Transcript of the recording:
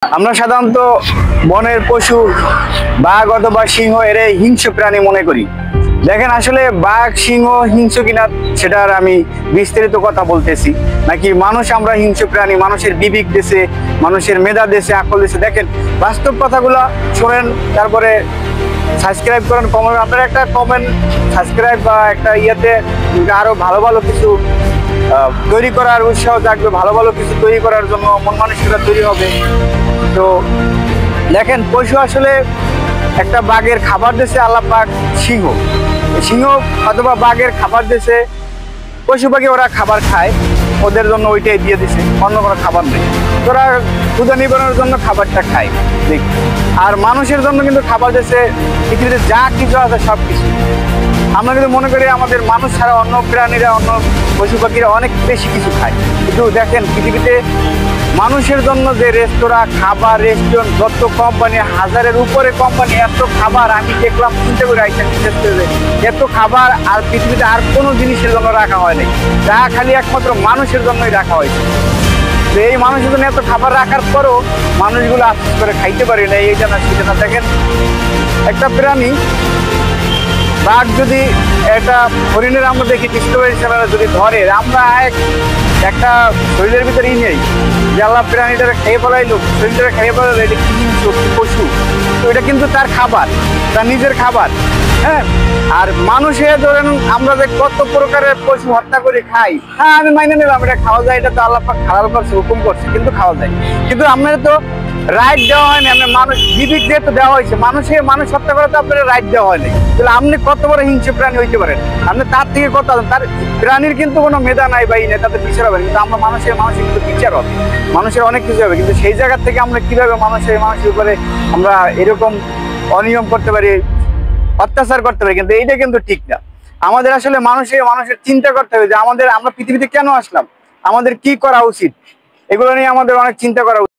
আমরা সাধারণত বনের পশু বাঘ অথবা সিংহ এরাই হিংস্র প্রাণী মনে করি। দেখেন আসলে বাঘ সিংহ হিংস্র কিনা সেটার আমি বিস্তারিত কথা বলতেছি নাকি মানুষ আমরা হিংস্র প্রাণী, মানুষের বিবেক দেশে, মানুষের মেধা দেশে, আকল দেশে। দেখেন বাস্তব কথাগুলো শোনেন, তারপরে সাবস্ক্রাইব করেন, কমেন্ট, আপনার একটা কমেন্ট সাবস্ক্রাইব বা একটা ইয়েতে আরো ভালো ভালো কিছু তৈরি করার উৎসাহ থাকবে, ভালো ভালো কিছু তৈরি করার জন্য মন মানসিকতা তৈরি হবে। তো দেখেন পশু আসলে একটা বাঘের খাবার দিয়েছে আল্লাহ পাক সিংহ, সিংহ অথবা বাঘের খাবার দিয়েছে পশু পাখি, ওরা খাবার খায়, ওদের জন্য ওইটাই দিয়ে দিছে, অন্য কোনো খাবার নেই। ওরা ক্ষুধা নিবারণের জন্য খাবারটা খায় দেখ। আর মানুষের জন্য কিন্তু খাবার দিয়েছে পৃথিবীতে যা কিছু আছে সব কিছু। আমরা কিন্তু মনে করি আমাদের মানুষ ছাড়া অন্য প্রাণীরা, অন্য পশু পাখিরা অনেক বেশি কিছু খায়, কিন্তু দেখেন পৃথিবীতে মানুষের জন্য যে রেস্তোরাঁ, খাবার, রেস্টুরেন্ট, যত কোম্পানি, হাজারের উপরে কোম্পানি, এত খাবার আমি দেখলাম, চিন্তা করে আইসেন এত খাবার আর পৃথিবীতে আর কোনো জিনিসের জন্য রাখা হয়নি, যা খালি একমাত্র মানুষের জন্যই রাখা হয়েছে। তো এই মানুষের জন্য এত খাবার রাখার পরও মানুষগুলো আফসোস করে খাইতে পারে না, এইটা না সেটা না। দেখেন একটা প্রাণী বাঘ যদি একটা হরিণের আমরা দেখি ডিস্ট্রবেরি চ্যানেলে যদি ধরে, আমরা একটা শরীরের ভিতরেই নেই যে আল্লাহ প্রাণীটাকে খেয়ে ফেলাইলো, শরীরটাকে খেয়ে ফেলাইলো, এটা কি পশু, তো এটা কিন্তু তার খাবার, তার নিজের খাবার। হ্যাঁ, আর মানুষে ধরেন আমরা যে কত প্রকারের পশু হত্যা করে খাই, হ্যাঁ আমি মাইনে নিলাম এটা খাওয়া যায়, এটা তো আল্লাহ পাক হালাল করছে, হুকুম করছে, কিন্তু খাওয়া যায়। কিন্তু আপনার তো রাইট দেওয়া হয়নি, আপনার মানুষ বিবেক দিয়ে তো দেওয়া হয়েছে, মানুষ হত্যা করে তো আপনার রাইট দেওয়া হয়নি। তাহলে আপনি কত বড় হিংস্র প্রাণী হইতে পারেন, আপনি তার থেকে কত, তার প্রাণীর কিন্তু কোনো মেধা নাই বা নেই, তাদের বিচার হবে, কিন্তু আমরা মানুষের কিন্তু বিচার হবে, মানুষের অনেক কিছু হবে। কিন্তু সেই জায়গা থেকে আমরা কিভাবে মানুষের উপরে আমরা এরকম অনিয়ম করতে পারি, অত্যাচার করতে পারি, কিন্তু এইটা কিন্তু ঠিক না। আমাদের আসলে মানুষের চিন্তা করতে হবে যে আমরা পৃথিবীতে কেন আসলাম, আমাদের কি করা উচিত, এগুলো নিয়ে আমাদের অনেক চিন্তা করা উচিত।